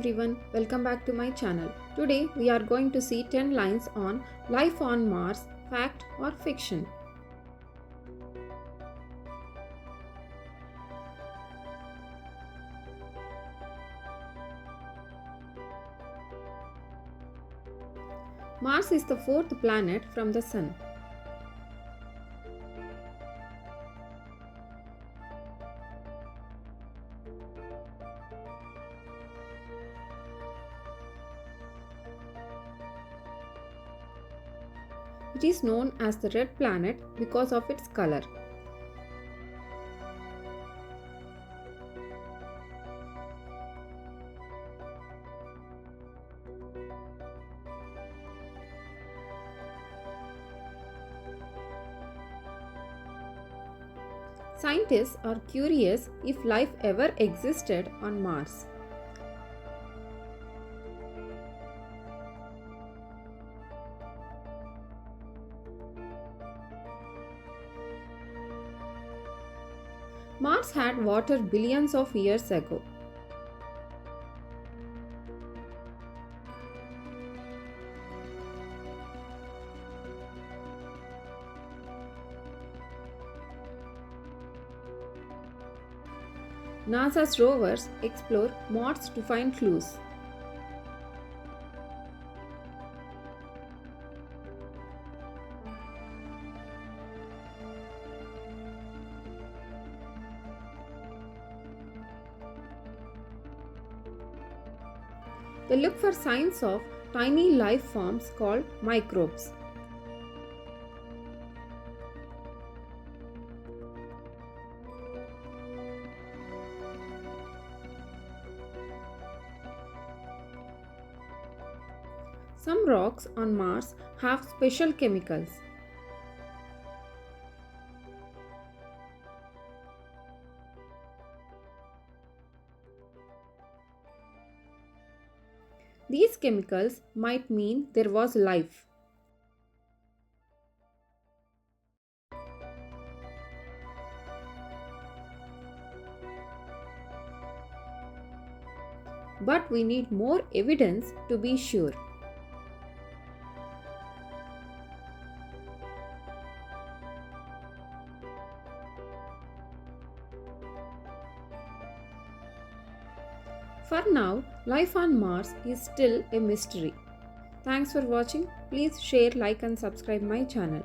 everyone, welcome back to my channel. Today we are going to see 10 lines on life on Mars, fact or fiction. Mars is the fourth planet from the Sun. It is known as the red planet because of its color. Scientists are curious if life ever existed on Mars. Mars had water billions of years ago. NASA's rovers explore Mars to find clues. They look for signs of tiny life forms called microbes. Some rocks on Mars have special chemicals. These chemicals might mean there was life. But we need more evidence to be sure. For now, life on Mars is still a mystery. Thanks for watching. Please share, like and subscribe my channel.